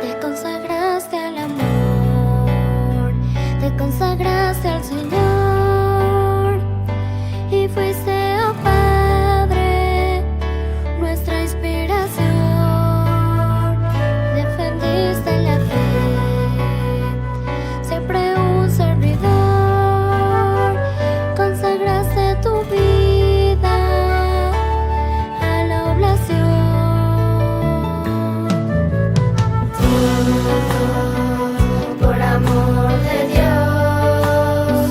Te consagraste al amor, te consagraste al Señor y fuiste, oh Padre, nuestra inspiración. Defendiste la fe, siempre un servidor. Consagraste tu vida a la oblación. Por amor de Dios,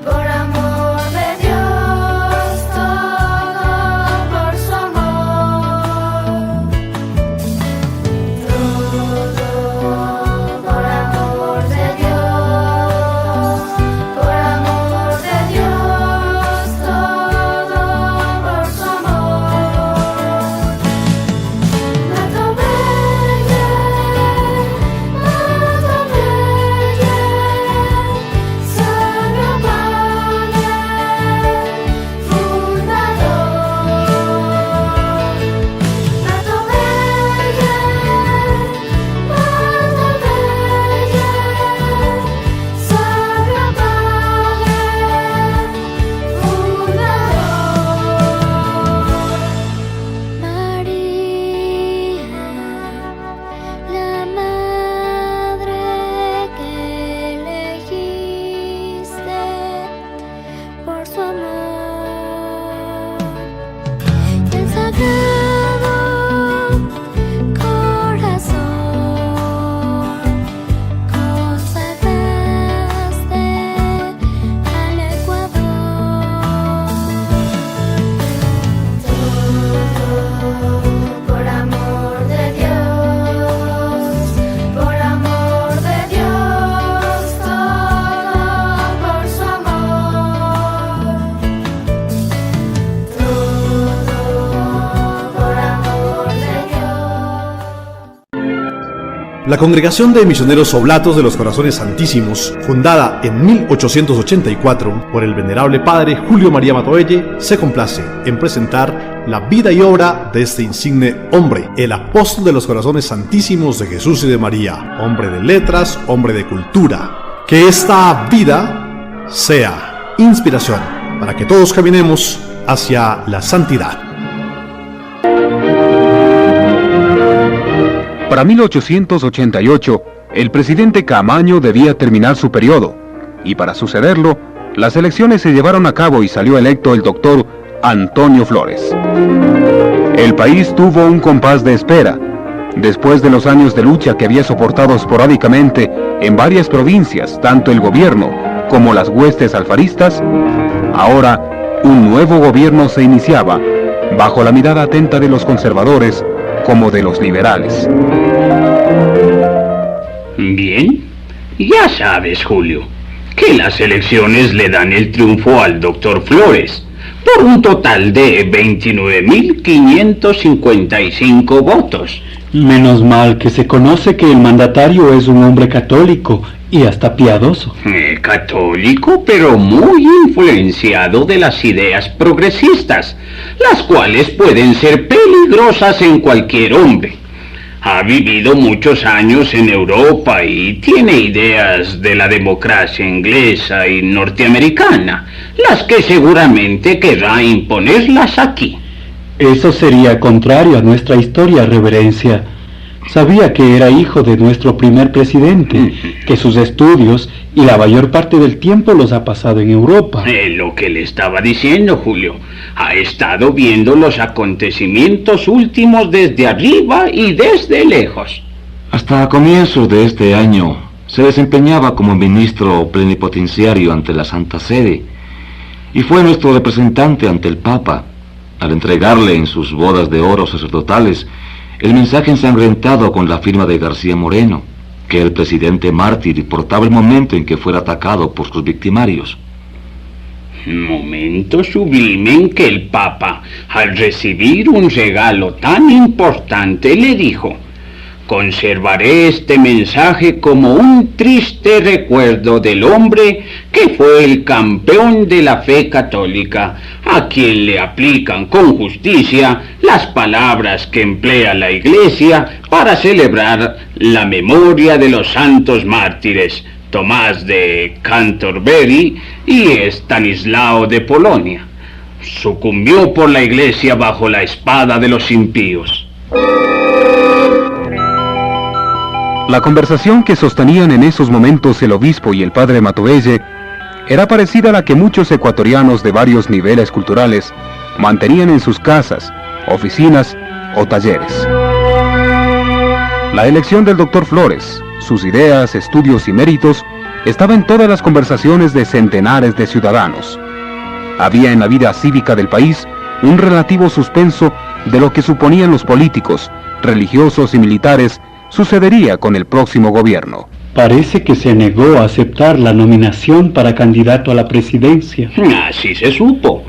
por amor de Dios, todo por su amor. Todo por amor de Dios, por amor de Dios, todo por su amor. Mato bella, Sagra Padre, fundador. Mato bella, Sagra Padre, fundador. María, la madre que elegiste por su amor. Y el sagrado corazón consagraste al Ecuador. Todo por amor de Dios, por amor de Dios, todo por su amor. Todo por amor de Dios. La Congregación de Misioneros Oblatos de los Corazones Santísimos, fundada en 1884 por el venerable padre Julio María Matoelle, se complace en presentar la vida y obra de este insigne hombre, el apóstol de los Corazones Santísimos de Jesús y de María, hombre de letras, hombre de cultura. Que esta vida sea inspiración para que todos caminemos hacia la santidad. Para 1888, el presidente Camaño debía terminar su periodo, y para sucederlo, las elecciones se llevaron a cabo y salió electo el doctor Antonio Flores. El país tuvo un compás de espera. Después de los años de lucha que había soportado esporádicamente en varias provincias, tanto el gobierno como las huestes alfaristas, ahora un nuevo gobierno se iniciaba, bajo la mirada atenta de los conservadores como de los liberales. Bien, ya sabes, Julio, que las elecciones le dan el triunfo al doctor Flores por un total de 29.555 votos. Menos mal que se conoce que el mandatario es un hombre católico y hasta piadoso. Católico, pero muy influenciado de las ideas progresistas, las cuales pueden ser peligrosas en cualquier hombre. Ha vivido muchos años en Europa y tiene ideas de la democracia inglesa y norteamericana, las que seguramente querrá imponerlas aquí. Eso sería contrario a nuestra historia, reverencia. Sabía que era hijo de nuestro primer presidente, que sus estudios y la mayor parte del tiempo los ha pasado en Europa. Lo que le estaba diciendo, Julio. Ha estado viendo los acontecimientos últimos desde arriba y desde lejos. Hasta comienzos de este año se desempeñaba como ministro plenipotenciario ante la Santa Sede y fue nuestro representante ante el Papa al entregarle en sus bodas de oro sacerdotales el mensaje ensangrentado con la firma de García Moreno, que el presidente mártir portaba el momento en que fuera atacado por sus victimarios. Momento sublime en que el Papa, al recibir un regalo tan importante, le dijo: Conservaré este mensaje como un triste recuerdo del hombre que fue el campeón de la fe católica, a quien le aplican con justicia las palabras que emplea la Iglesia para celebrar la memoria de los santos mártires Tomás de Canterbury y Estanislao de Polonia. Sucumbió por la Iglesia bajo la espada de los impíos. La conversación que sostenían en esos momentos el obispo y el padre Matovelle era parecida a la que muchos ecuatorianos de varios niveles culturales mantenían en sus casas, oficinas o talleres. La elección del doctor Flores, sus ideas, estudios y méritos estaba en todas las conversaciones de centenares de ciudadanos. Había en la vida cívica del país un relativo suspenso de lo que suponían los políticos, religiosos y militares sucedería con el próximo gobierno. Parece que se negó a aceptar la nominación para candidato a la presidencia. Así se supo.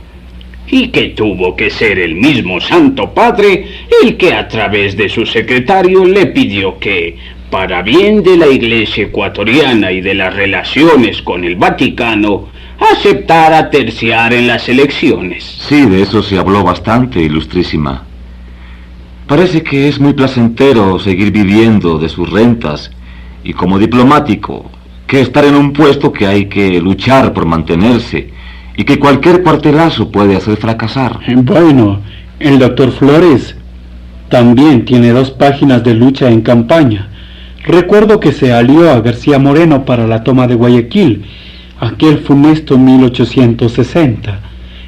Y que tuvo que ser el mismo Santo Padre el que a través de su secretario le pidió que, para bien de la Iglesia ecuatoriana y de las relaciones con el Vaticano, aceptara terciar en las elecciones. Sí, de eso se habló bastante, ilustrísima. Parece que es muy placentero seguir viviendo de sus rentas y como diplomático, que estar en un puesto que hay que luchar por mantenerse y que cualquier cuartelazo puede hacer fracasar. Bueno, el doctor Flores también tiene 2 páginas de lucha en campaña. Recuerdo que se alió a García Moreno para la toma de Guayaquil, aquel funesto 1860,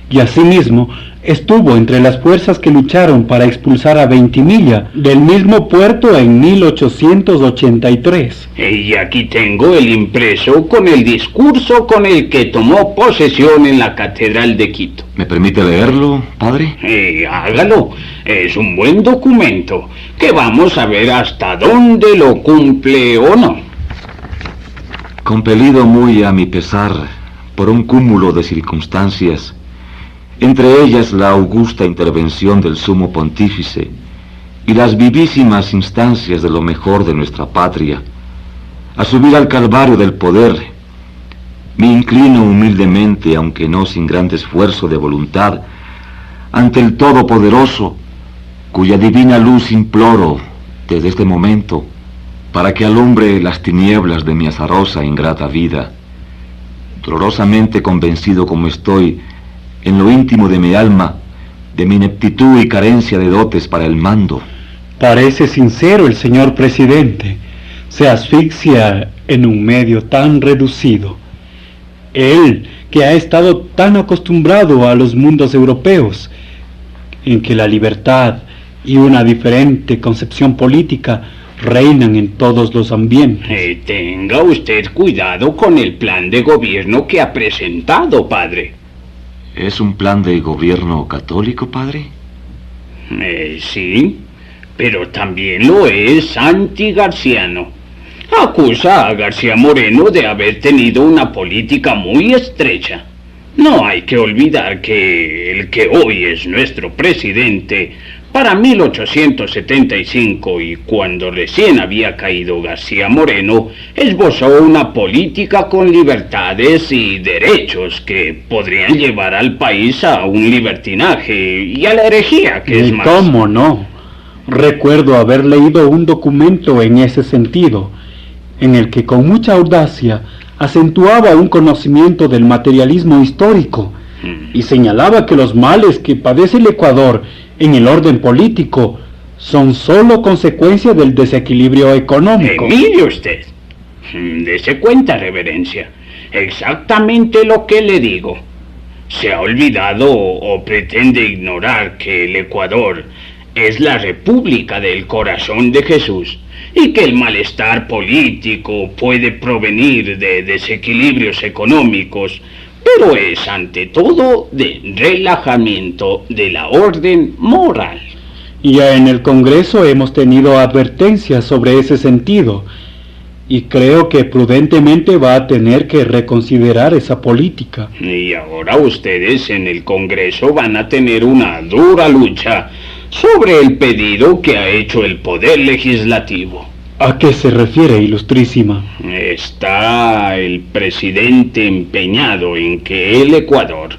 y asimismo estuvo entre las fuerzas que lucharon para expulsar a Ventimiglia del mismo puerto en 1883. Y aquí tengo el impreso con el discurso con el que tomó posesión en la Catedral de Quito. ¿Me permite leerlo, padre? Hágalo, es un buen documento, que vamos a ver hasta dónde lo cumple o no. Compelido muy a mi pesar por un cúmulo de circunstancias, entre ellas la augusta intervención del sumo pontífice y las vivísimas instancias de lo mejor de nuestra patria, a subir al calvario del poder, me inclino humildemente, aunque no sin grande esfuerzo de voluntad, ante el Todopoderoso, cuya divina luz imploro desde este momento, para que alumbre las tinieblas de mi azarosa e ingrata vida. Dolorosamente convencido como estoy, en lo íntimo de mi alma, de mi ineptitud y carencia de dotes para el mando. Parece sincero el señor presidente. Se asfixia en un medio tan reducido. Él, que ha estado tan acostumbrado a los mundos europeos, en que la libertad y una diferente concepción política reinan en todos los ambientes. Tenga usted cuidado con el plan de gobierno que ha presentado, padre. ¿Es un plan de gobierno católico, padre? Sí, pero también lo es antigarciano. Acusa a García Moreno de haber tenido una política muy estrecha. No hay que olvidar que el que hoy es nuestro presidente, para 1875 y cuando recién había caído García Moreno, esbozó una política con libertades y derechos que podrían llevar al país a un libertinaje y a la herejía, que es más... ¿Cómo no? Recuerdo haber leído un documento en ese sentido, en el que con mucha audacia acentuaba un conocimiento del materialismo histórico y señalaba que los males que padece el Ecuador en el orden político son solo consecuencia del desequilibrio económico. Mire usted, dese cuenta, reverencia, exactamente lo que le digo. Se ha olvidado o pretende ignorar que el Ecuador es la República del Corazón de Jesús y que el malestar político puede provenir de desequilibrios económicos, pero es ante todo de relajamiento de la orden moral. Ya en el Congreso hemos tenido advertencias sobre ese sentido, y creo que prudentemente va a tener que reconsiderar esa política. Y ahora ustedes en el Congreso van a tener una dura lucha sobre el pedido que ha hecho el Poder Legislativo. ¿A qué se refiere, Ilustrísima? Está el presidente empeñado en que el Ecuador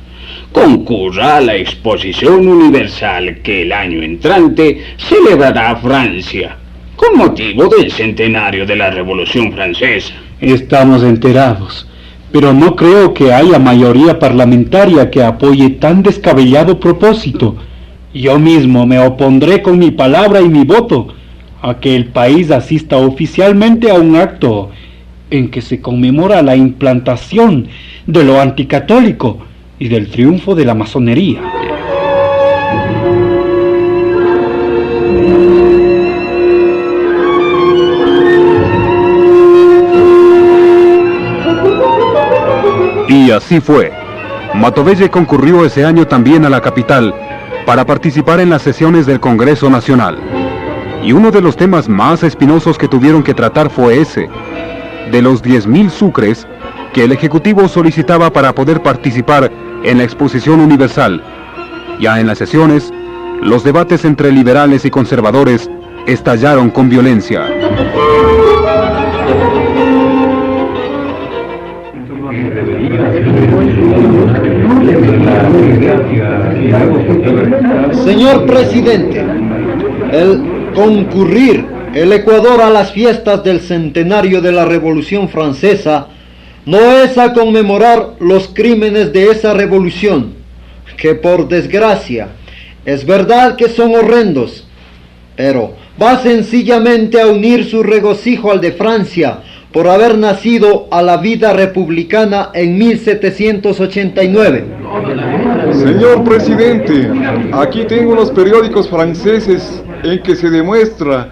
concurra a la exposición universal que el año entrante celebrará Francia, con motivo del centenario de la Revolución Francesa. Estamos enterados, pero no creo que haya mayoría parlamentaria que apoye tan descabellado propósito. Yo mismo me opondré con mi palabra y mi voto a que el país asista oficialmente a un acto en que se conmemora la implantación de lo anticatólico y del triunfo de la masonería. Y así fue. Matovelle concurrió ese año también a la capital para participar en las sesiones del Congreso Nacional. Y uno de los temas más espinosos que tuvieron que tratar fue ese, de los 10.000 sucres que el Ejecutivo solicitaba para poder participar en la Exposición Universal. Ya en las sesiones, los debates entre liberales y conservadores estallaron con violencia. Señor presidente, el concurrir el Ecuador a las fiestas del centenario de la Revolución Francesa no es a conmemorar los crímenes de esa revolución, que por desgracia es verdad que son horrendos, pero va sencillamente a unir su regocijo al de Francia por haber nacido a la vida republicana en 1789. Señor presidente, aquí tengo unos periódicos franceses en que se demuestra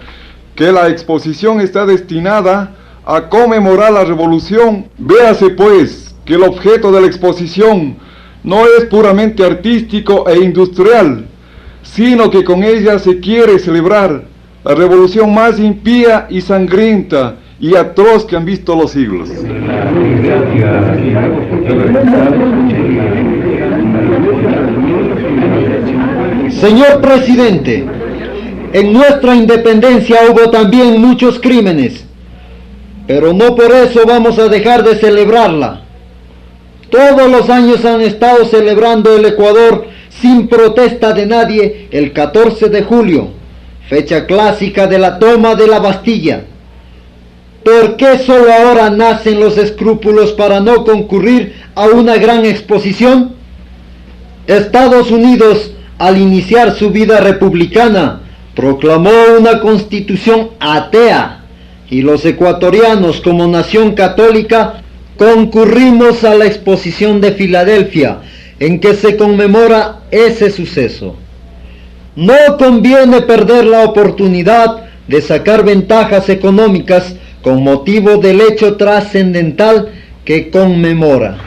que la exposición está destinada a conmemorar la revolución. Véase pues que el objeto de la exposición no es puramente artístico e industrial, sino que con ella se quiere celebrar la revolución más impía y sangrienta y atroz que han visto los siglos. Señor presidente, en nuestra independencia hubo también muchos crímenes, pero no por eso vamos a dejar de celebrarla. Todos los años han estado celebrando el Ecuador sin protesta de nadie el 14 de julio, fecha clásica de la toma de la Bastilla. ¿Por qué solo ahora nacen los escrúpulos para no concurrir a una gran exposición? Estados Unidos, al iniciar su vida republicana, proclamó una constitución atea, y los ecuatorianos, como nación católica, concurrimos a la exposición de Filadelfia, en que se conmemora ese suceso. No conviene perder la oportunidad de sacar ventajas económicas con motivo del hecho trascendental que conmemora.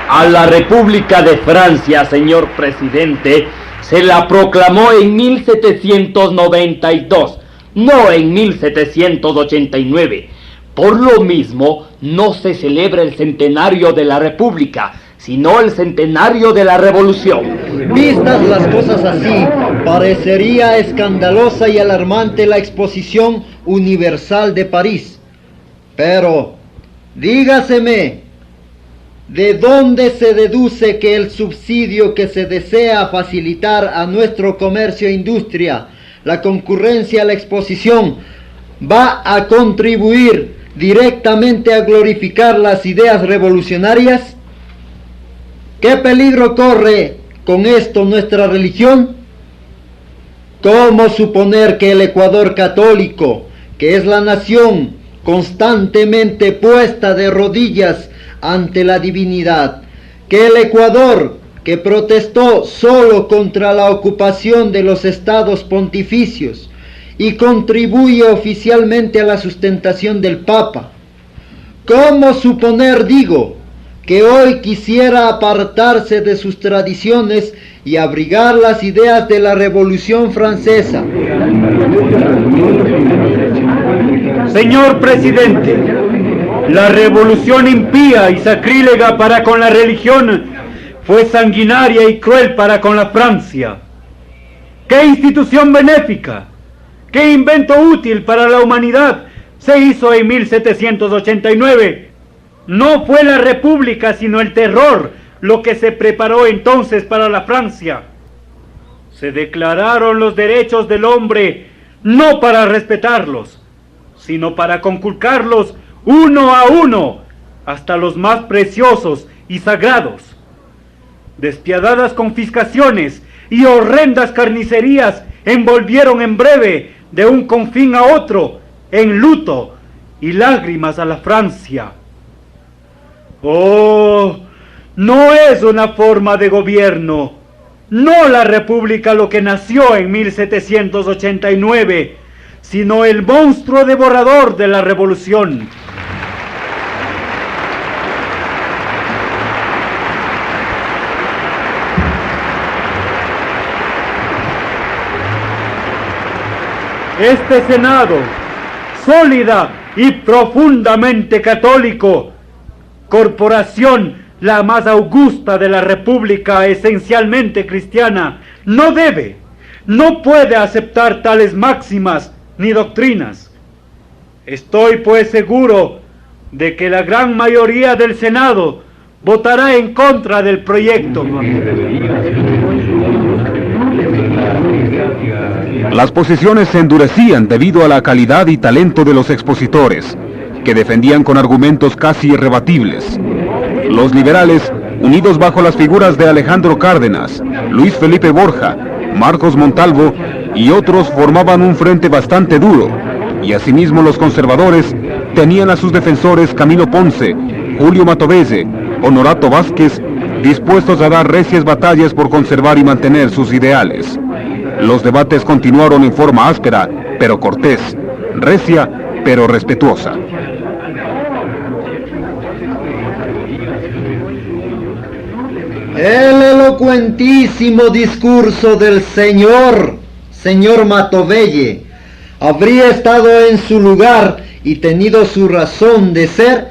A la República de Francia, señor presidente, se la proclamó en 1792, no en 1789. Por lo mismo, no se celebra el centenario de la República, sino el centenario de la Revolución. Vistas las cosas así, parecería escandalosa y alarmante la Exposición Universal de París. Pero, dígaseme, ¿de dónde se deduce que el subsidio que se desea facilitar a nuestro comercio e industria, la concurrencia a la exposición, va a contribuir directamente a glorificar las ideas revolucionarias? ¿Qué peligro corre con esto nuestra religión? ¿Cómo suponer que el Ecuador católico, que es la nación constantemente puesta de rodillas ante la divinidad, que el Ecuador, que protestó solo contra la ocupación de los estados pontificios y contribuye oficialmente a la sustentación del Papa, cómo suponer, digo, que hoy quisiera apartarse de sus tradiciones y abrigar las ideas de la Revolución Francesa? Señor presidente, la revolución impía y sacrílega para con la religión fue sanguinaria y cruel para con la Francia. ¿Qué institución benéfica, qué invento útil para la humanidad se hizo en 1789? No fue la República, sino el terror lo que se preparó entonces para la Francia. Se declararon los derechos del hombre no para respetarlos, sino para conculcarlos uno a uno, hasta los más preciosos y sagrados. Despiadadas confiscaciones y horrendas carnicerías envolvieron en breve, de un confín a otro, en luto y lágrimas a la Francia. ¡Oh! No es una forma de gobierno, no la república lo que nació en 1789, sino el monstruo devorador de la revolución. Este Senado, sólida y profundamente católico, corporación la más augusta de la República, esencialmente cristiana, no puede aceptar tales máximas ni doctrinas. Estoy pues seguro de que la gran mayoría del Senado votará en contra del proyecto. Las posiciones se endurecían debido a la calidad y talento de los expositores, que defendían con argumentos casi irrebatibles. Los liberales, unidos bajo las figuras de Alejandro Cárdenas, Luis Felipe Borja, Marcos Montalvo y otros, formaban un frente bastante duro, y asimismo los conservadores tenían a sus defensores Camilo Ponce, Julio Matovelle, Honorato Vázquez, dispuestos a dar recias batallas por conservar y mantener sus ideales. Los debates continuaron en forma áspera, pero cortés, recia, pero respetuosa. El elocuentísimo discurso del señor Matovelle, habría estado en su lugar y tenido su razón de ser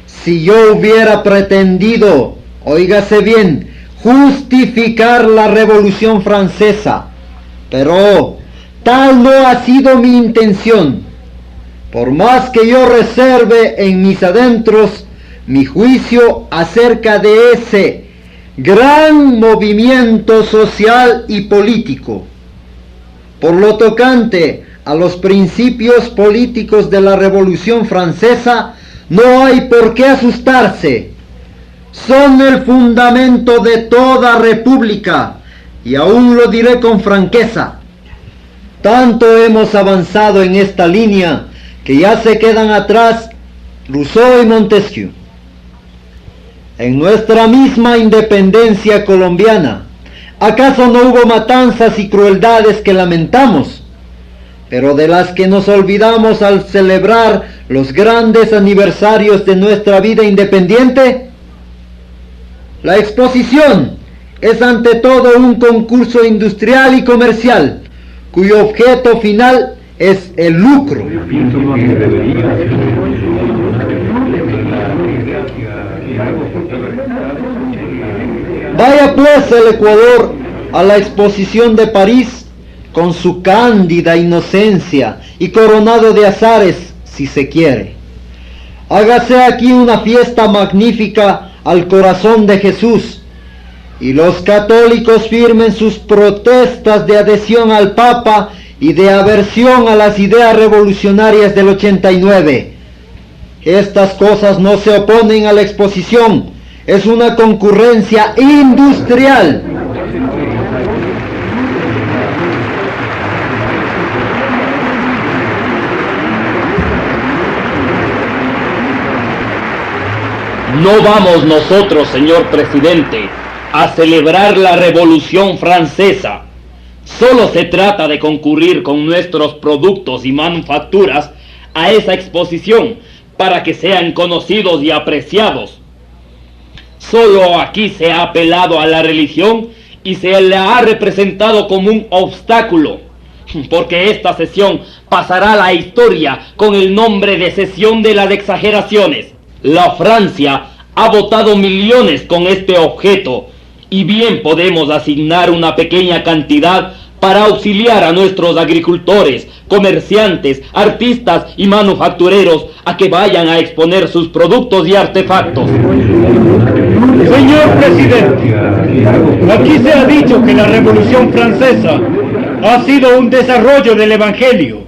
si yo hubiera pretendido, óigase bien, justificar la Revolución Francesa. Pero tal no ha sido mi intención. Por más que yo reserve en mis adentros mi juicio acerca de ese gran movimiento social y político, por lo tocante a los principios políticos de la Revolución Francesa, no hay por qué asustarse. Son el fundamento de toda república, y aún lo diré con franqueza. Tanto hemos avanzado en esta línea que ya se quedan atrás Rousseau y Montesquieu. En nuestra misma independencia colombiana, ¿acaso no hubo matanzas y crueldades que lamentamos, pero de las que nos olvidamos al celebrar los grandes aniversarios de nuestra vida independiente? La exposición es ante todo un concurso industrial y comercial, cuyo objeto final es el lucro. Vaya pues el Ecuador a la exposición de París con su cándida inocencia y coronado de azares, si se quiere. Hágase aquí una fiesta magnífica al corazón de Jesús, y los católicos firmen sus protestas de adhesión al Papa y de aversión a las ideas revolucionarias del 89. Estas cosas no se oponen a la exposición, es una concurrencia industrial. No vamos nosotros, señor presidente, a celebrar la Revolución Francesa. Solo se trata de concurrir con nuestros productos y manufacturas a esa exposición para que sean conocidos y apreciados. Solo aquí se ha apelado a la religión y se le ha representado como un obstáculo, porque esta sesión pasará a la historia con el nombre de sesión de las exageraciones. La Francia ha votado millones con este objeto y bien podemos asignar una pequeña cantidad para auxiliar a nuestros agricultores, comerciantes, artistas y manufactureros a que vayan a exponer sus productos y artefactos. Señor presidente, aquí se ha dicho que la Revolución Francesa ha sido un desarrollo del Evangelio,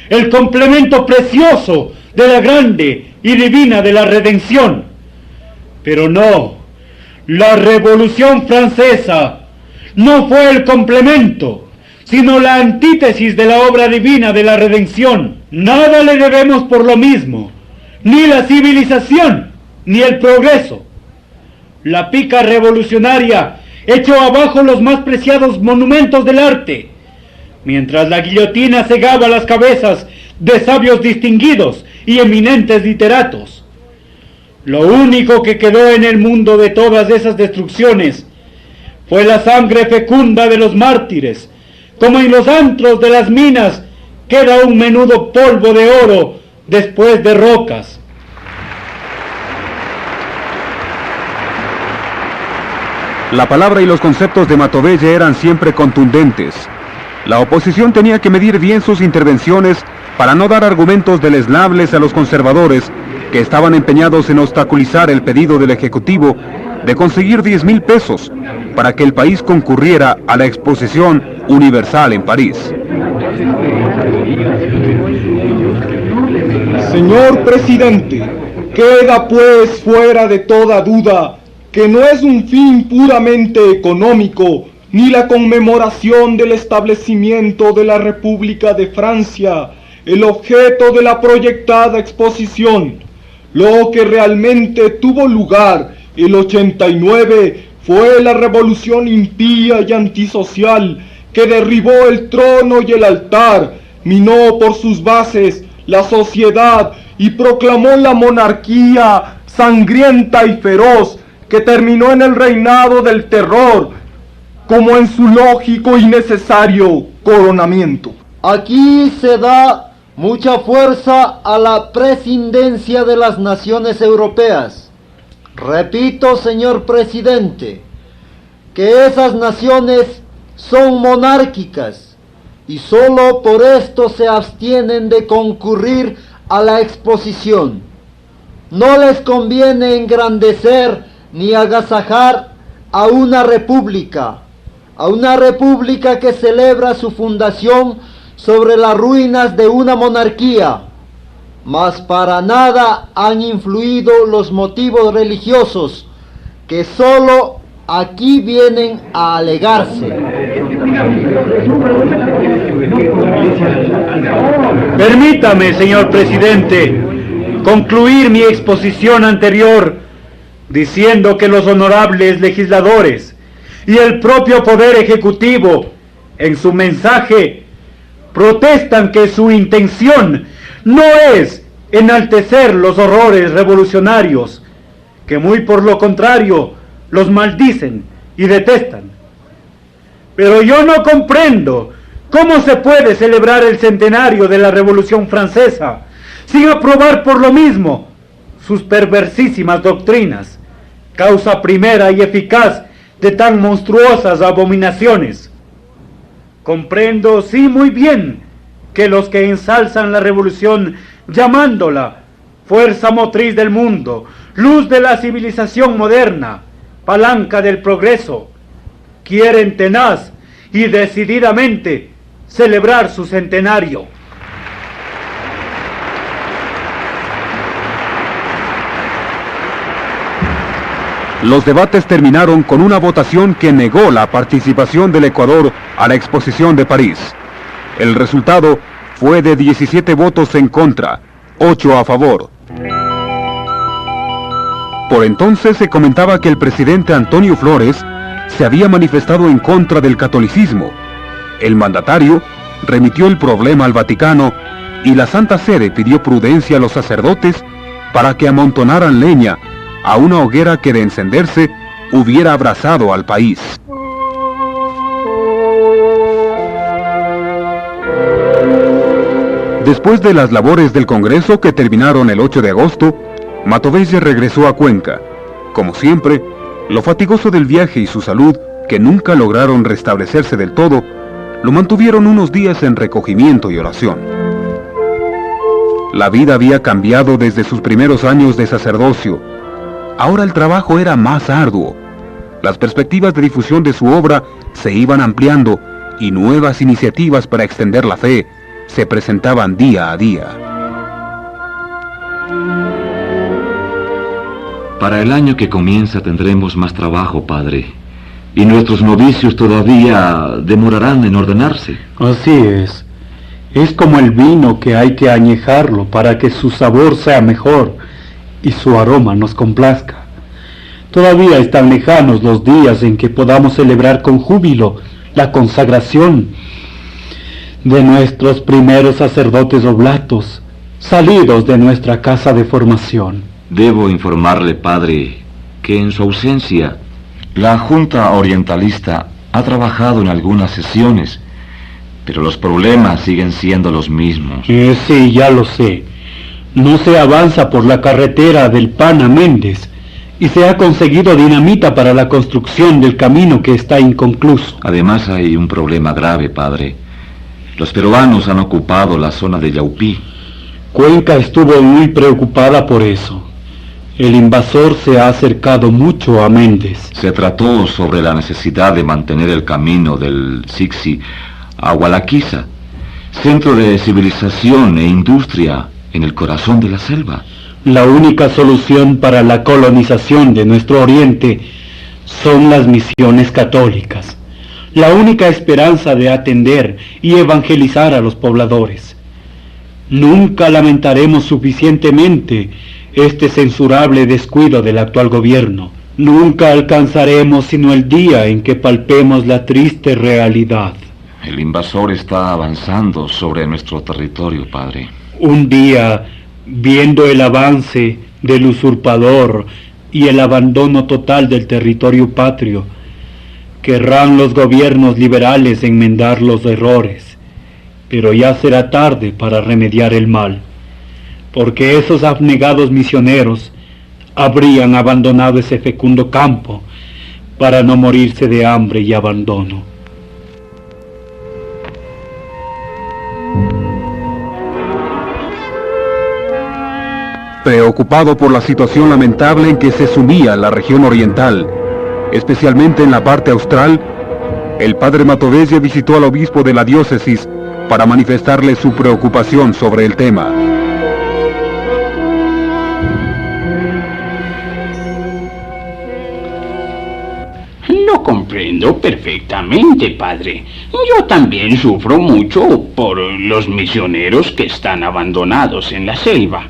el complemento precioso de la grande y divina de la redención. Pero no, la Revolución Francesa no fue el complemento, sino la antítesis de la obra divina de la redención. Nada le debemos por lo mismo, ni la civilización, ni el progreso. La pica revolucionaria echó abajo los más preciados monumentos del arte, mientras la guillotina cegaba las cabezas de sabios distinguidos y eminentes literatos. Lo único que quedó en el mundo de todas esas destrucciones fue la sangre fecunda de los mártires, como en los antros de las minas queda un menudo polvo de oro después de rocas. La palabra y los conceptos de Matovelle eran siempre contundentes. La oposición tenía que medir bien sus intervenciones para no dar argumentos deleznables a los conservadores que estaban empeñados en obstaculizar el pedido del Ejecutivo de conseguir 10,000 pesos para que el país concurriera a la Exposición Universal en París. Señor presidente, queda pues fuera de toda duda que no es un fin puramente económico ni la conmemoración del establecimiento de la República de Francia el objeto de la proyectada exposición. Lo que realmente tuvo lugar el 89 fue la revolución impía y antisocial que derribó el trono y el altar, minó por sus bases la sociedad y proclamó la monarquía sangrienta y feroz que terminó en el reinado del terror, como en su lógico y necesario coronamiento. Aquí se da mucha fuerza a la presidencia de las naciones europeas. Repito, señor presidente, que esas naciones son monárquicas y solo por esto se abstienen de concurrir a la exposición. No les conviene engrandecer ni agasajar a una república que celebra su fundación sobre las ruinas de una monarquía, mas para nada han influido los motivos religiosos que solo aquí vienen a alegarse. Permítame, señor presidente, concluir mi exposición anterior diciendo que los honorables legisladores y el propio Poder Ejecutivo, en su mensaje, protestan que su intención no es enaltecer los horrores revolucionarios, que muy por lo contrario los maldicen y detestan. Pero yo no comprendo cómo se puede celebrar el centenario de la Revolución Francesa sin aprobar por lo mismo sus perversísimas doctrinas, causa primera y eficaz de tan monstruosas abominaciones. Comprendo, sí, muy bien, que los que ensalzan la revolución llamándola fuerza motriz del mundo, luz de la civilización moderna, palanca del progreso, quieren tenaz y decididamente celebrar su centenario. Los debates terminaron con una votación que negó la participación del Ecuador a la Exposición de París. El resultado fue de 17 votos en contra, 8 a favor. Por entonces se comentaba que el presidente Antonio Flores se había manifestado en contra del catolicismo. El mandatario remitió el problema al Vaticano y la Santa Sede pidió prudencia a los sacerdotes para que amontonaran leña a una hoguera que de encenderse hubiera abrazado al país. Después de las labores del Congreso que terminaron el 8 de agosto, Matovelle regresó a Cuenca. Como siempre, Lo fatigoso del viaje y su salud, que nunca lograron restablecerse del todo, lo mantuvieron unos días en recogimiento y oración. La vida había cambiado desde sus primeros años de sacerdocio. Ahora el trabajo era más arduo. Las perspectivas de difusión de su obra se iban ampliando y nuevas iniciativas para extender la fe se presentaban día a día. Para el año que comienza tendremos más trabajo, padre. Y nuestros novicios todavía demorarán en ordenarse. Así es. Es como el vino que hay que añejarlo para que su sabor sea mejor y su aroma nos complazca. Todavía están lejanos los días en que podamos celebrar con júbilo la consagración de nuestros primeros sacerdotes oblatos, salidos de nuestra casa de formación. Debo informarle, padre, que en su ausencia, la Junta Orientalista ha trabajado en algunas sesiones, pero los problemas siguen siendo los mismos. Sí, ya lo sé. No se avanza por la carretera del Pan a Méndez, y se ha conseguido dinamita para la construcción del camino que está inconcluso. Además hay un problema grave, padre. Los peruanos han ocupado la zona de Yaupí. Cuenca estuvo muy preocupada por eso. El invasor se ha acercado mucho a Méndez. Se trató sobre la necesidad de mantener el camino del Sixi a Gualaquiza, centro de civilización e industria en el corazón de la selva. La única solución para la colonización de nuestro oriente son las misiones católicas. La única esperanza de atender y evangelizar a los pobladores. Nunca lamentaremos suficientemente este censurable descuido del actual gobierno. Nunca alcanzaremos sino el día en que palpemos la triste realidad. El invasor está avanzando sobre nuestro territorio, padre. Un día, viendo el avance del usurpador y el abandono total del territorio patrio, querrán los gobiernos liberales enmendar los errores, pero ya será tarde para remediar el mal, porque esos abnegados misioneros habrían abandonado ese fecundo campo para no morirse de hambre y abandono. Preocupado por la situación lamentable en que se sumía la región oriental, especialmente en la parte austral, el padre Matovelle visitó al obispo de la diócesis para manifestarle su preocupación sobre el tema. Lo comprendo perfectamente, padre. Yo también sufro mucho por los misioneros que están abandonados en la selva.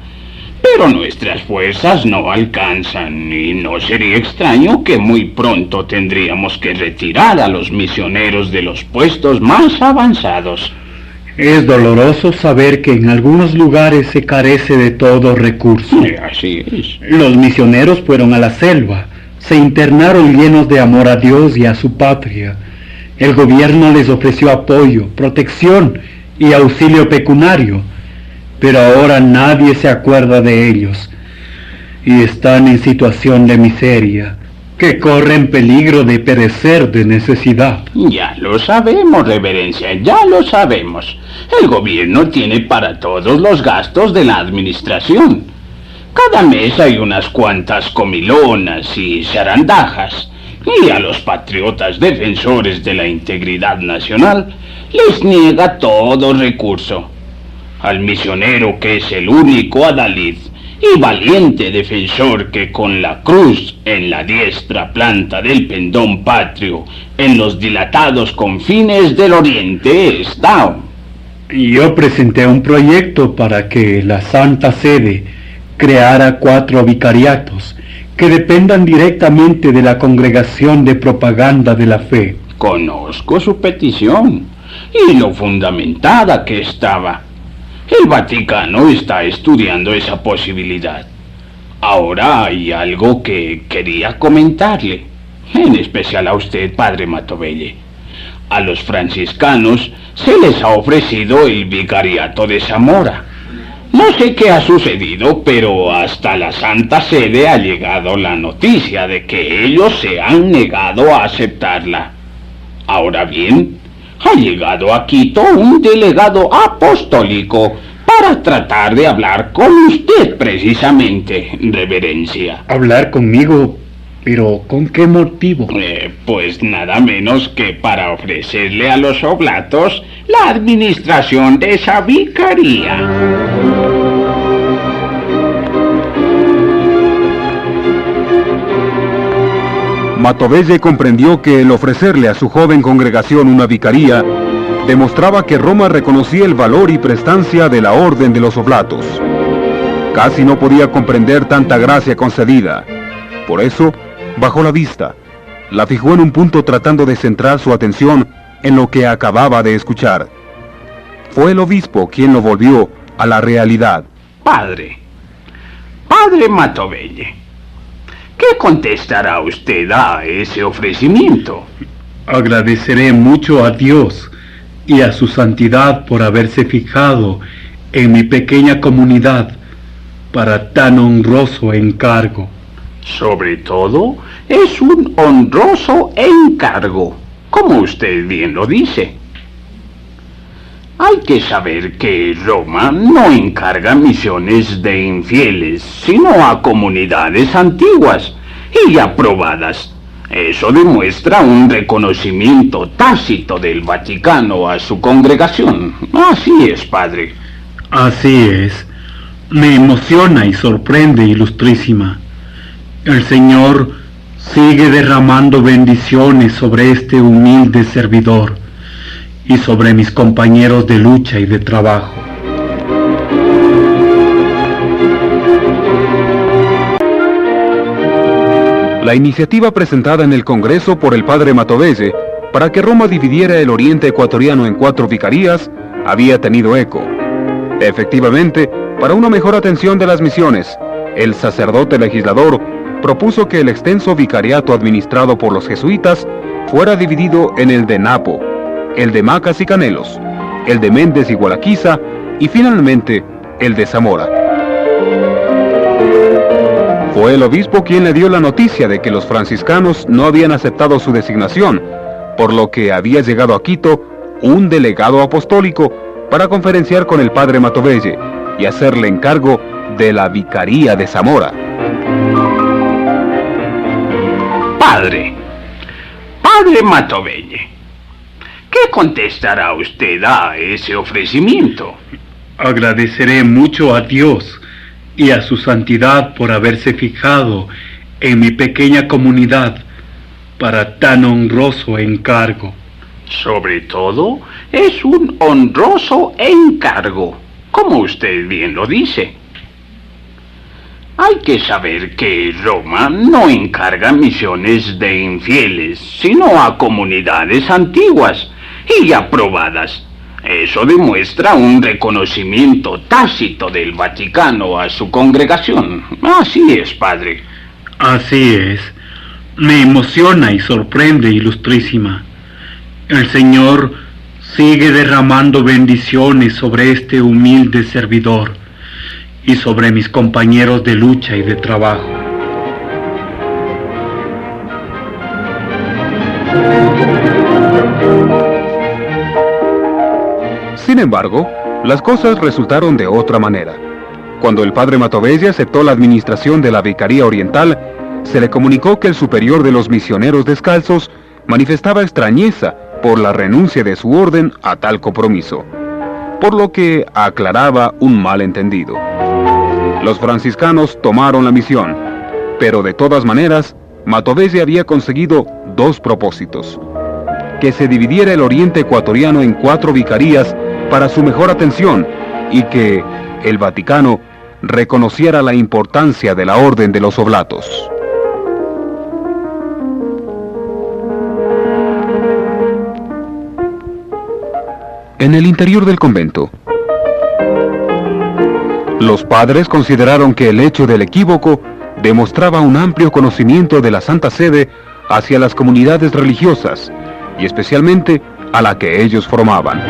Pero nuestras fuerzas no alcanzan y no sería extraño que muy pronto tendríamos que retirar a los misioneros de los puestos más avanzados. Es doloroso saber que en algunos lugares se carece de todo recurso. Así es. Los misioneros fueron a la selva, se internaron llenos de amor a Dios y a su patria. El gobierno les ofreció apoyo, protección y auxilio pecuniario. Pero ahora nadie se acuerda de ellos y están en situación de miseria, que corren peligro de perecer de necesidad. Ya lo sabemos, reverencia, ya lo sabemos. El gobierno tiene para todos los gastos de la administración. Cada mes hay unas cuantas comilonas y zarandajas, y a los patriotas defensores de la integridad nacional les niega todo recurso. Al misionero que es el único adalid y valiente defensor que con la cruz en la diestra planta del pendón patrio en los dilatados confines del oriente está. Yo presenté un proyecto para que la Santa Sede creara 4 vicariatos que dependan directamente de la Congregación de Propaganda de la Fe. Conozco su petición y lo fundamentada que estaba. El Vaticano está estudiando esa posibilidad. Ahora hay algo que quería comentarle, en especial a usted, padre Matovelle. A los franciscanos se les ha ofrecido el vicariato de Zamora. No sé qué ha sucedido, pero hasta la Santa Sede ha llegado la noticia de que ellos se han negado a aceptarla. Ahora bien, ha llegado a Quito un delegado apostólico para tratar de hablar con usted precisamente, reverencia. ¿Hablar conmigo? ¿Pero con qué motivo? Pues nada menos que para ofrecerle a los oblatos la administración de esa vicaría. Matovelle comprendió que el ofrecerle a su joven congregación una vicaría demostraba que Roma reconocía el valor y prestancia de la Orden de los Oblatos. Casi no podía comprender tanta gracia concedida. Por eso, bajó la vista, la fijó en un punto tratando de centrar su atención en lo que acababa de escuchar. Fue el obispo quien lo volvió a la realidad. Padre Matovelle, ¿qué contestará usted a ese ofrecimiento? Agradeceré mucho a Dios y a su santidad por haberse fijado en mi pequeña comunidad para tan honroso encargo. Sobre todo, es un honroso encargo, como usted bien lo dice. Hay que saber que Roma no encarga misiones de infieles, sino a comunidades antiguas y aprobadas. Eso demuestra un reconocimiento tácito del Vaticano a su congregación. Así es, padre. Así es. Me emociona y sorprende, Ilustrísima. El Señor sigue derramando bendiciones sobre este humilde servidor y sobre mis compañeros de lucha y de trabajo. La iniciativa presentada en el Congreso por el padre Matovelle para que Roma dividiera el oriente ecuatoriano en 4 vicarías había tenido eco. Efectivamente, para una mejor atención de las misiones, el sacerdote legislador propuso que el extenso vicariato administrado por los jesuitas fuera dividido en el de Napo, el de Macas y Canelos, el de Méndez y Gualaquiza y finalmente el de Zamora. Fue el obispo quien le dio la noticia de que los franciscanos no habían aceptado su designación, por lo que había llegado a Quito un delegado apostólico para conferenciar con el padre Matovelle y hacerle encargo de la vicaría de Zamora. Padre Matovelle, ¿qué contestará usted a ese ofrecimiento? Agradeceré mucho a Dios y a su santidad por haberse fijado en mi pequeña comunidad para tan honroso encargo. Sobre todo, es un honroso encargo, como usted bien lo dice. Hay que saber que Roma no encarga misiones de infieles, sino a comunidades antiguas y aprobadas. Eso demuestra un reconocimiento tácito del Vaticano a su congregación. Así es, padre. Así es. Me emociona y sorprende, Ilustrísima. El Señor sigue derramando bendiciones sobre este humilde servidor y sobre mis compañeros de lucha y de trabajo. Sin embargo, las cosas resultaron de otra manera. Cuando el padre Matovelle aceptó la administración de la Vicaría Oriental, se le comunicó que el superior de los misioneros descalzos manifestaba extrañeza por la renuncia de su orden a tal compromiso, por lo que aclaraba un malentendido. Los franciscanos tomaron la misión, pero de todas maneras, Matovelle había conseguido 2 propósitos: que se dividiera el oriente ecuatoriano en 4 vicarías para su mejor atención y que el Vaticano reconociera la importancia de la Orden de los Oblatos. En el interior del convento, los padres consideraron que el hecho del equívoco demostraba un amplio conocimiento de la Santa Sede hacia las comunidades religiosas y especialmente a la que ellos formaban.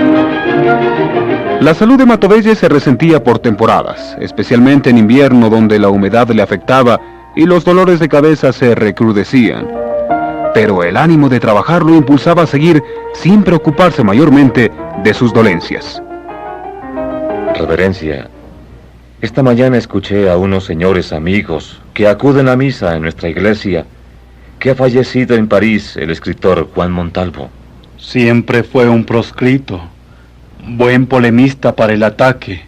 La salud de Matovelle se resentía por temporadas, especialmente en invierno donde la humedad le afectaba y los dolores de cabeza se recrudecían. Pero el ánimo de trabajar lo impulsaba a seguir sin preocuparse mayormente de sus dolencias. Reverencia, esta mañana escuché a unos señores amigos que acuden a misa en nuestra iglesia que ha fallecido en París el escritor Juan Montalvo. Siempre fue un proscrito, buen polemista para el ataque,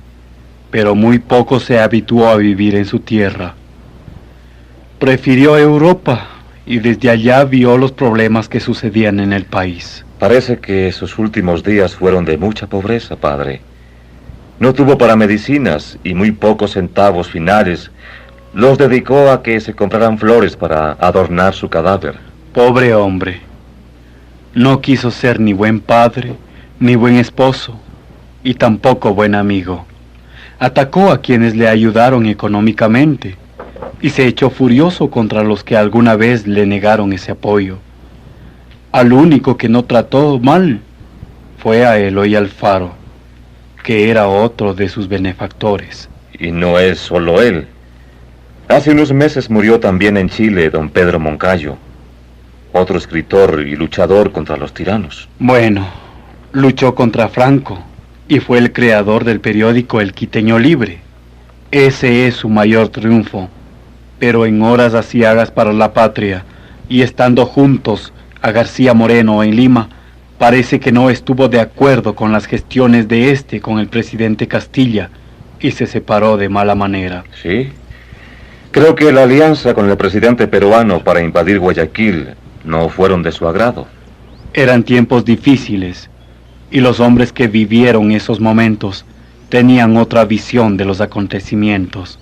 pero muy poco se habituó a vivir en su tierra. Prefirió Europa y desde allá vio los problemas que sucedían en el país. Parece que sus últimos días fueron de mucha pobreza, padre. No tuvo para medicinas y muy pocos centavos finales los dedicó a que se compraran flores para adornar su cadáver. Pobre hombre. No quiso ser ni buen padre, ni buen esposo, y tampoco buen amigo. Atacó a quienes le ayudaron económicamente, y se echó furioso contra los que alguna vez le negaron ese apoyo. Al único que no trató mal fue a Eloy Alfaro, que era otro de sus benefactores. Y no es solo él. Hace unos meses murió también en Chile don Pedro Moncayo, otro escritor y luchador contra los tiranos. Bueno, luchó contra Franco y fue el creador del periódico El Quiteño Libre. Ese es su mayor triunfo. Pero en horas aciagas para la patria y estando juntos a García Moreno en Lima, parece que no estuvo de acuerdo con las gestiones de este con el presidente Castilla y se separó de mala manera. Sí. Creo que la alianza con el presidente peruano para invadir Guayaquil no fueron de su agrado. Eran tiempos difíciles y los hombres que vivieron esos momentos tenían otra visión de los acontecimientos.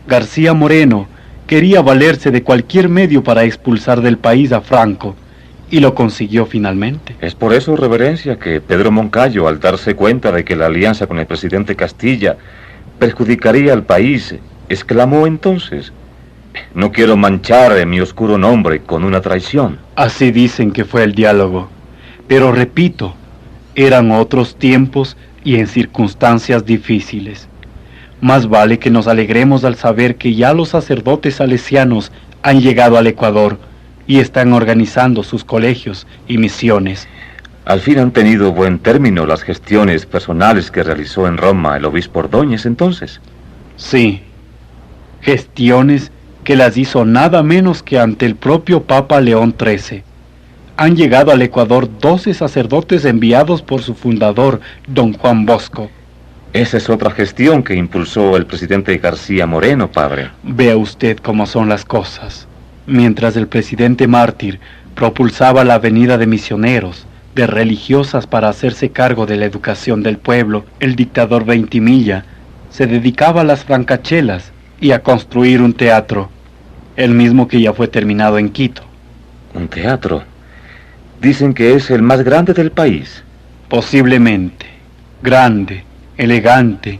García Moreno quería valerse de cualquier medio para expulsar del país a Franco, y lo consiguió finalmente. Es por eso, reverencia, que Pedro Moncayo, al darse cuenta de que la alianza con el presidente Castilla perjudicaría al país, exclamó entonces: no quiero manchar mi oscuro nombre con una traición. Así dicen que fue el diálogo, pero repito, eran otros tiempos y en circunstancias difíciles. Más vale que nos alegremos al saber que ya los sacerdotes salesianos han llegado al Ecuador y están organizando sus colegios y misiones. Al fin han tenido buen término las gestiones personales que realizó en Roma el obispo Ordóñez entonces. Sí, gestiones que las hizo nada menos que ante el propio Papa León XIII. Han llegado al Ecuador 12 sacerdotes enviados por su fundador, don Juan Bosco. Esa es otra gestión que impulsó el presidente García Moreno, padre. Vea usted cómo son las cosas. Mientras el presidente mártir propulsaba la venida de misioneros, de religiosas para hacerse cargo de la educación del pueblo, el dictador Veintimilla se dedicaba a las francachelas y a construir un teatro, el mismo que ya fue terminado en Quito. ¿Un teatro? Dicen que es el más grande del país. Posiblemente. Grande, elegante,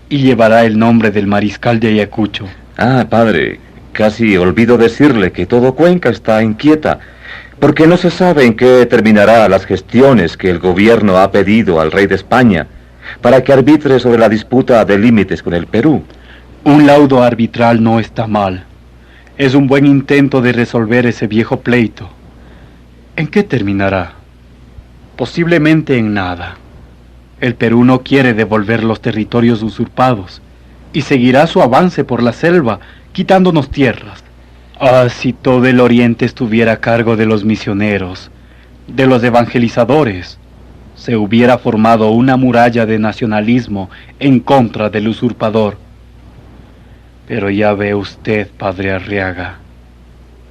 y llevará el nombre del mariscal de Ayacucho. Ah, padre, casi olvido decirle que todo Cuenca está inquieta, porque no se sabe en qué terminará las gestiones que el gobierno ha pedido al rey de España para que arbitre sobre la disputa de límites con el Perú. Un laudo arbitral no está mal. Es un buen intento de resolver ese viejo pleito. ¿En qué terminará? Posiblemente en nada. El Perú no quiere devolver los territorios usurpados y seguirá su avance por la selva, quitándonos tierras. Ah, si todo el oriente estuviera a cargo de los misioneros, de los evangelizadores, se hubiera formado una muralla de nacionalismo en contra del usurpador. Pero ya ve usted, padre Arriaga,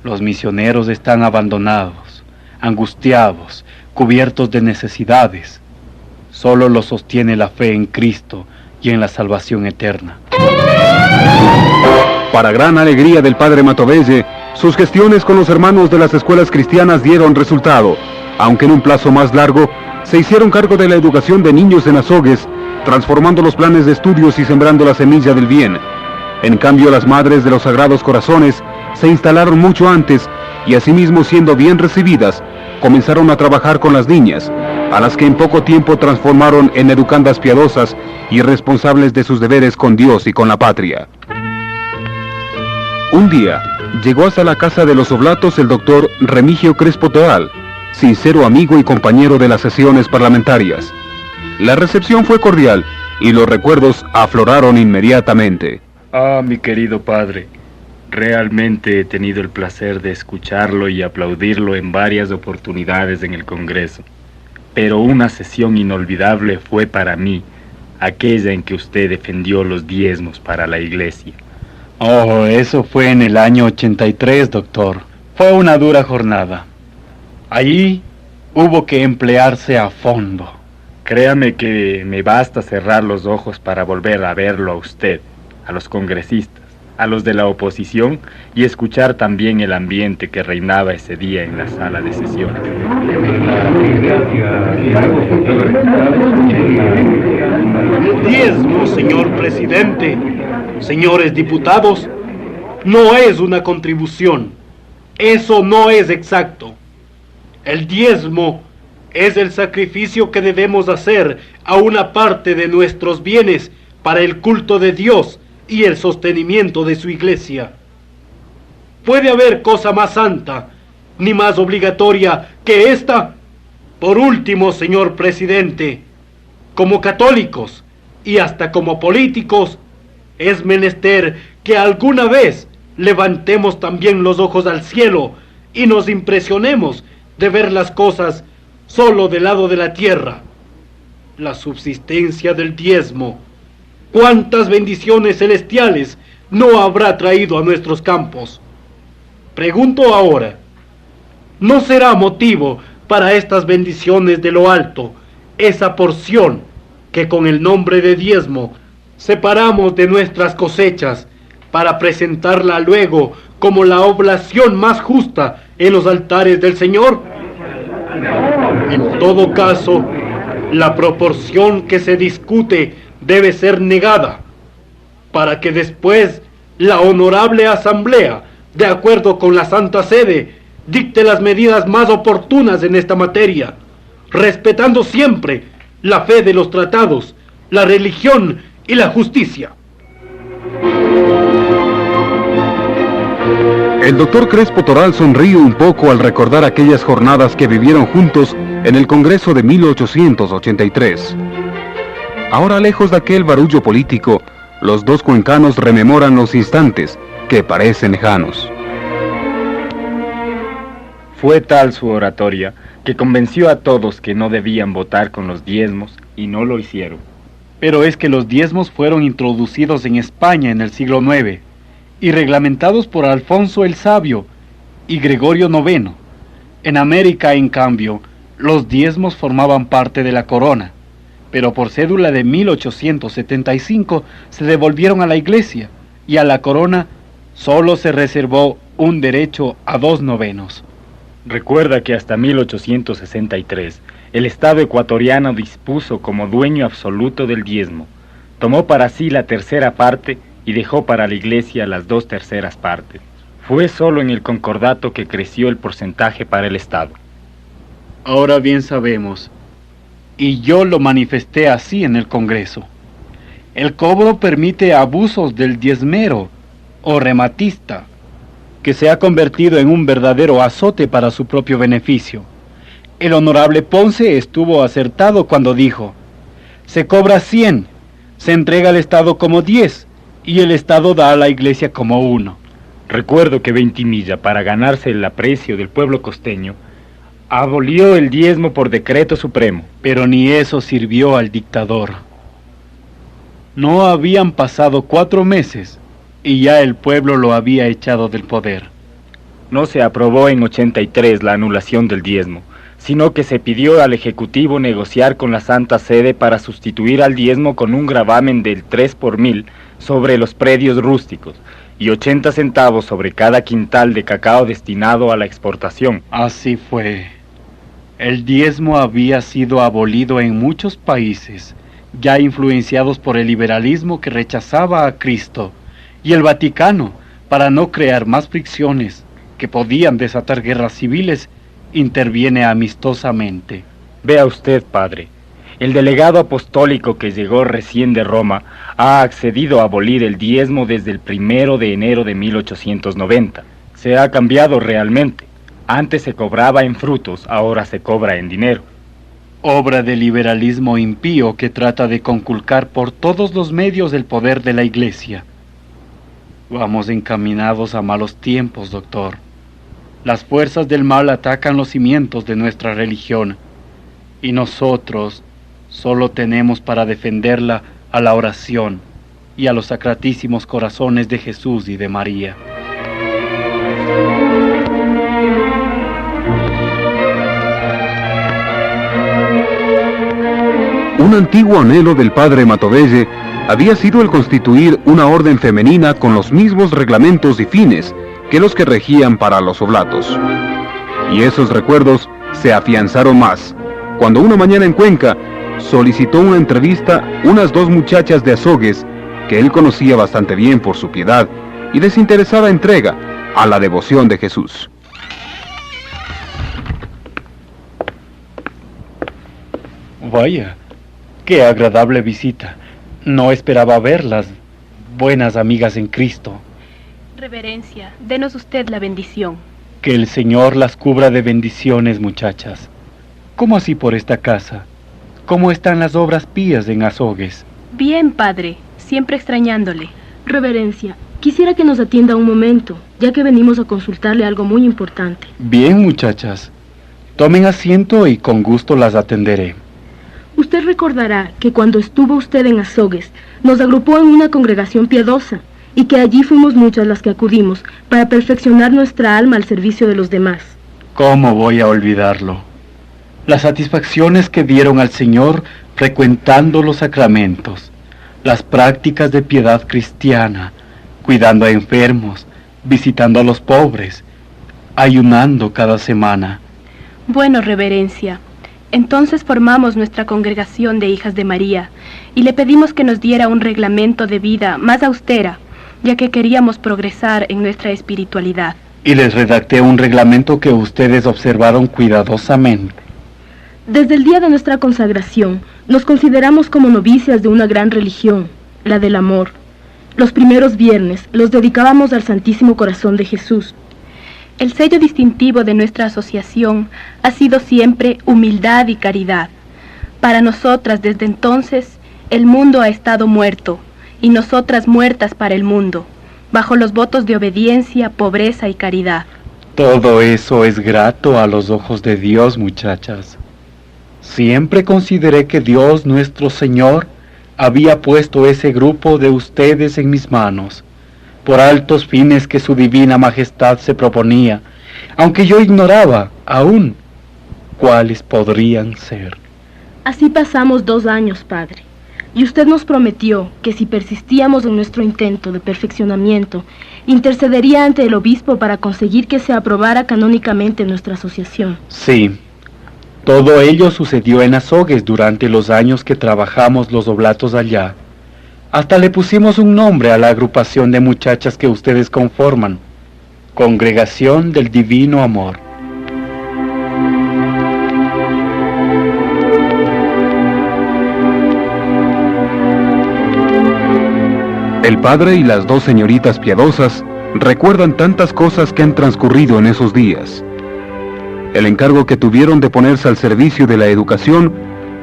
los misioneros están abandonados, angustiados, cubiertos de necesidades. Solo los sostiene la fe en Cristo y en la salvación eterna. Para gran alegría del padre Matovelle, sus gestiones con los hermanos de las escuelas cristianas dieron resultado, aunque en un plazo más largo se hicieron cargo de la educación de niños en Azogues, transformando los planes de estudios y sembrando la semilla del bien. En cambio, las madres de los Sagrados Corazones se instalaron mucho antes y asimismo, siendo bien recibidas, comenzaron a trabajar con las niñas, a las que en poco tiempo transformaron en educandas piadosas y responsables de sus deberes con Dios y con la patria. Un día, llegó hasta la casa de los Oblatos el doctor Remigio Crespo Toral, sincero amigo y compañero de las sesiones parlamentarias. La recepción fue cordial y los recuerdos afloraron inmediatamente. Ah, mi querido padre, realmente he tenido el placer de escucharlo y aplaudirlo en varias oportunidades en el Congreso. Pero una sesión inolvidable fue para mí aquella en que usted defendió los diezmos para la iglesia. Oh, eso fue en el año 83, doctor. Fue una dura jornada. Allí hubo que emplearse a fondo. Créame que me basta cerrar los ojos para volver a verlo a usted, a los congresistas, a los de la oposición y escuchar también el ambiente que reinaba ese día en la sala de sesiones. El diezmo, señor presidente, señores diputados, no es una contribución. Eso no es exacto. El diezmo es el sacrificio que debemos hacer a una parte de nuestros bienes para el culto de Dios y el sostenimiento de su iglesia. ¿Puede haber cosa más santa ni más obligatoria que esta? Por último, señor presidente, como católicos y hasta como políticos, es menester que alguna vez levantemos también los ojos al cielo y nos impresionemos de ver las cosas solo del lado de la tierra. La subsistencia del diezmo, ¿cuántas bendiciones celestiales no habrá traído a nuestros campos? Pregunto ahora, ¿no será motivo para estas bendiciones de lo alto esa porción que con el nombre de diezmo separamos de nuestras cosechas para presentarla luego como la oblación más justa en los altares del Señor? En todo caso, la proporción que se discute debe ser negada, para que después la honorable asamblea, de acuerdo con la Santa Sede, dicte las medidas más oportunas en esta materia, respetando siempre la fe de los tratados, la religión y la justicia. El doctor Crespo Toral sonrió un poco al recordar aquellas jornadas que vivieron juntos en el Congreso de 1883. Ahora, lejos de aquel barullo político, los dos cuencanos rememoran los instantes que parecen lejanos. Fue tal su oratoria que convenció a todos que no debían votar con los diezmos y no lo hicieron. Pero es que los diezmos fueron introducidos en España en el siglo IX y reglamentados por Alfonso el Sabio y Gregorio IX. En América, en cambio, los diezmos formaban parte de la corona, pero por cédula de 1875 se devolvieron a la iglesia y a la corona solo se reservó un derecho a 2/9. Recuerda que hasta 1863 el Estado ecuatoriano dispuso como dueño absoluto del diezmo, tomó para sí la tercera parte y dejó para la iglesia las 2/3 partes. Fue solo en el concordato que creció el porcentaje para el Estado. Ahora bien sabemos, y yo lo manifesté así en el Congreso, el cobro permite abusos del diezmero o rematista, que se ha convertido en un verdadero azote para su propio beneficio. El honorable Ponce estuvo acertado cuando dijo: se cobra 100, se entrega al Estado como 10, y el Estado da a la iglesia como 1. Recuerdo que Ventimilla, para ganarse el aprecio del pueblo costeño, abolió el diezmo por decreto supremo. Pero ni eso sirvió al dictador. No habían pasado 4 meses y ya el pueblo lo había echado del poder. No se aprobó en 83 la anulación del diezmo, sino que se pidió al Ejecutivo negociar con la Santa Sede para sustituir al diezmo con un gravamen del 3 por 1000 sobre los predios rústicos y 80 centavos sobre cada quintal de cacao destinado a la exportación. Así fue. El diezmo había sido abolido en muchos países, ya influenciados por el liberalismo que rechazaba a Cristo, y el Vaticano, para no crear más fricciones que podían desatar guerras civiles, interviene amistosamente. Vea usted, padre, el delegado apostólico que llegó recién de Roma ha accedido a abolir el diezmo desde el 1 de enero de 1890. Se ha cambiado realmente. Antes se cobraba en frutos, ahora se cobra en dinero. Obra del liberalismo impío que trata de conculcar por todos los medios el poder de la Iglesia. Vamos encaminados a malos tiempos, doctor. Las fuerzas del mal atacan los cimientos de nuestra religión, y nosotros solo tenemos para defenderla a la oración y a los sacratísimos corazones de Jesús y de María. Un antiguo anhelo del padre Matovelle había sido el constituir una orden femenina con los mismos reglamentos y fines que los que regían para los oblatos. Y esos recuerdos se afianzaron más, cuando una mañana en Cuenca solicitó una entrevista unas 2 muchachas de Azogues que él conocía bastante bien por su piedad y desinteresada entrega a la devoción de Jesús. Vaya, qué agradable visita. No esperaba verlas, buenas amigas en Cristo. Reverencia, denos usted la bendición. Que el Señor las cubra de bendiciones, muchachas. ¿Cómo así por esta casa? ¿Cómo están las obras pías en Azogues? Bien, padre, siempre extrañándole. Reverencia, quisiera que nos atienda un momento, ya que venimos a consultarle algo muy importante. Bien, muchachas. Tomen asiento y con gusto las atenderé. Usted recordará que cuando estuvo usted en Azogues, nos agrupó en una congregación piadosa, y que allí fuimos muchas las que acudimos para perfeccionar nuestra alma al servicio de los demás. ¿Cómo voy a olvidarlo? Las satisfacciones que dieron al Señor frecuentando los sacramentos, las prácticas de piedad cristiana, cuidando a enfermos, visitando a los pobres, ayunando cada semana. Bueno, reverencia, entonces formamos nuestra congregación de hijas de María y le pedimos que nos diera un reglamento de vida más austera, ya que queríamos progresar en nuestra espiritualidad. Y les redacté un reglamento que ustedes observaron cuidadosamente. Desde el día de nuestra consagración, nos consideramos como novicias de una gran religión, la del amor. Los primeros viernes los dedicábamos al Santísimo Corazón de Jesús. El sello distintivo de nuestra asociación ha sido siempre humildad y caridad. Para nosotras, desde entonces, el mundo ha estado muerto, y nosotras muertas para el mundo, bajo los votos de obediencia, pobreza y caridad. Todo eso es grato a los ojos de Dios, muchachas. Siempre consideré que Dios nuestro Señor había puesto ese grupo de ustedes en mis manos, por altos fines que su divina majestad se proponía, aunque yo ignoraba aún cuáles podrían ser. Así pasamos 2 años, padre, y usted nos prometió que si persistíamos en nuestro intento de perfeccionamiento, intercedería ante el obispo para conseguir que se aprobara canónicamente nuestra asociación. Sí. Todo ello sucedió en Azogues durante los años que trabajamos los oblatos allá. Hasta le pusimos un nombre a la agrupación de muchachas que ustedes conforman, Congregación del Divino Amor. El padre y las 2 señoritas piadosas recuerdan tantas cosas que han transcurrido en esos días. El encargo que tuvieron de ponerse al servicio de la educación,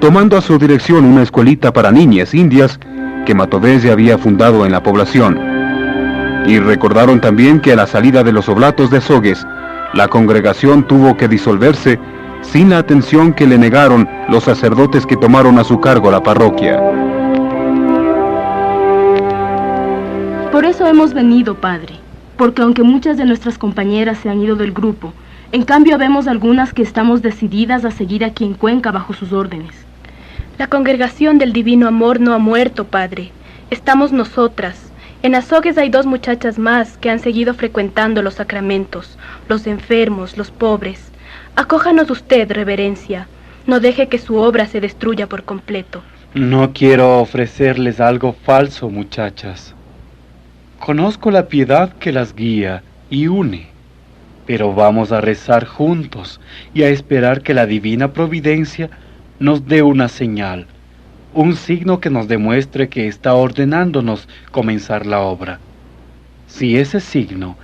tomando a su dirección una escuelita para niñas indias que Matovelle había fundado en la población. Y recordaron también que a la salida de los oblatos de Azogues, la congregación tuvo que disolverse sin la atención que le negaron los sacerdotes que tomaron a su cargo la parroquia. Por eso hemos venido, padre, porque aunque muchas de nuestras compañeras se han ido del grupo, en cambio vemos algunas que estamos decididas a seguir aquí en Cuenca bajo sus órdenes. La congregación del Divino Amor no ha muerto, padre. Estamos nosotras. En Azogues hay 2 muchachas más que han seguido frecuentando los sacramentos, los enfermos, los pobres. Acójanos usted, reverencia. No deje que su obra se destruya por completo. No quiero ofrecerles algo falso, muchachas. Conozco la piedad que las guía y une. Pero vamos a rezar juntos y a esperar que la divina providencia nos dé una señal, un signo que nos demuestre que está ordenándonos comenzar la obra. Si ese signo,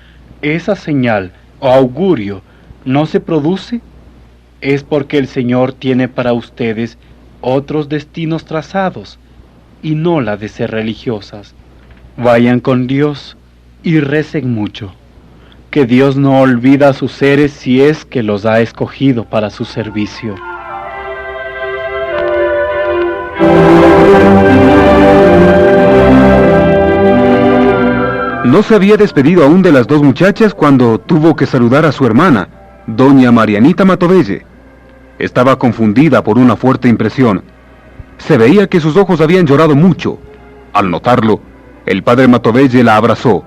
esa señal o augurio no se produce, es porque el Señor tiene para ustedes otros destinos trazados y no la de ser religiosas. Vayan con Dios y recen mucho, que Dios no olvida a sus seres si es que los ha escogido para su servicio. No se había despedido aún de las dos muchachas cuando tuvo que saludar a su hermana, doña Marianita Matovelle. Estaba confundida por una fuerte impresión. Se veía que sus ojos habían llorado mucho. Al notarlo, el padre Matovelle la abrazó,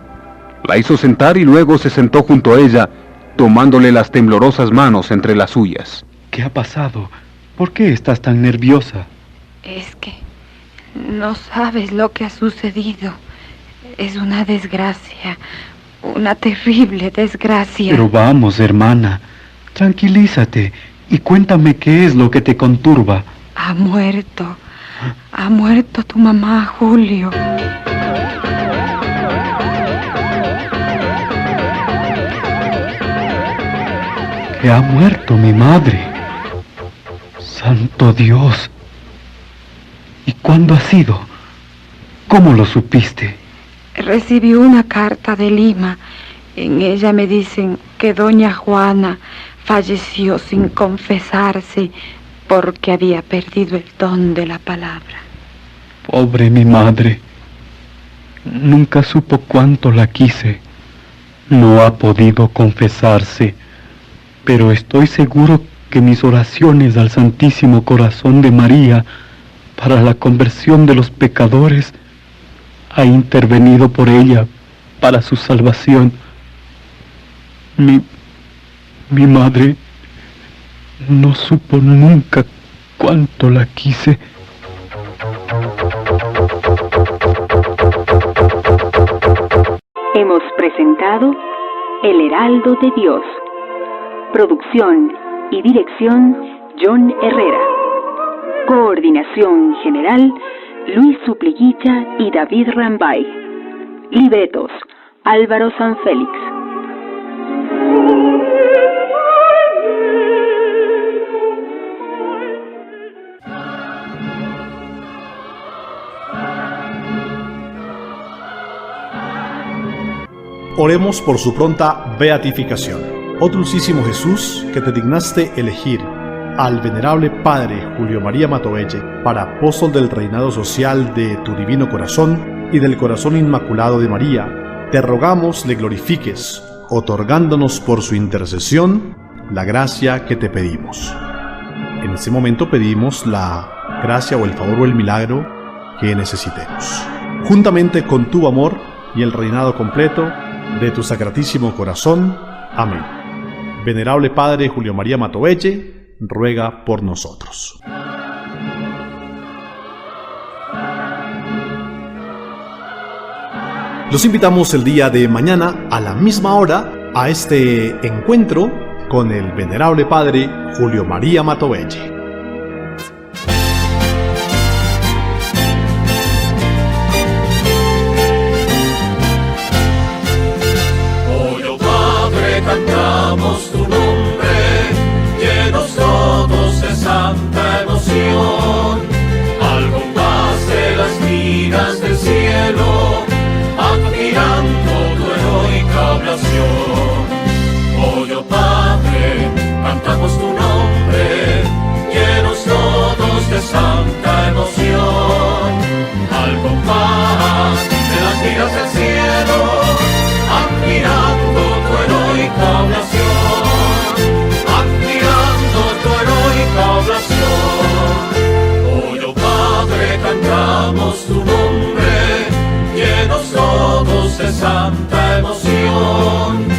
la hizo sentar y luego se sentó junto a ella, tomándole las temblorosas manos entre las suyas. ¿Qué ha pasado? ¿Por qué estás tan nerviosa? Es que no sabes lo que ha sucedido. Es una desgracia, una terrible desgracia. Pero vamos, hermana, tranquilízate y cuéntame qué es lo que te conturba. Ha muerto tu mamá, Julio. Que ha muerto mi madre. Santo Dios. ¿Y cuándo ha sido? ¿Cómo lo supiste? Recibí una carta de Lima. En ella me dicen que doña Juana falleció sin confesarse porque había perdido el don de la palabra. Pobre mi madre. Nunca supo cuánto la quise. No ha podido confesarse, pero estoy seguro que mis oraciones al Santísimo Corazón de María para la conversión de los pecadores ha intervenido por ella para su salvación. Mi madre no supo nunca cuánto la quise. Hemos presentado El Heraldo de Dios. Producción y dirección John Herrera. Coordinación general Luis Supliguicha y David Rambay. Libretos Álvaro Sanfélix. Oremos por su pronta beatificación. Oh dulcísimo Jesús, que te dignaste elegir al venerable Padre Julio María Matovelle para apóstol del reinado social de tu divino corazón y del corazón inmaculado de María, te rogamos le glorifiques, otorgándonos por su intercesión la gracia que te pedimos. En este momento pedimos la gracia o el favor o el milagro que necesitemos. Juntamente con tu amor y el reinado completo de tu sacratísimo corazón. Amén. Venerable Padre Julio María Matovelle, ruega por nosotros. Los invitamos el día de mañana a la misma hora a este encuentro con el venerable Padre Julio María Matovelle. Cantamos tu nombre, llenos todos de santa emoción, al compás de las liras del cielo, admirando tu heroica oblación. Oh yo Padre, cantamos tu nombre, llenos todos de santa emoción, al compás de las liras del cielo, admirando tu heroica oblación, admirando tu heroica oblación. Oh yo Padre, cantamos tu nombre, llenos todos de santa emoción.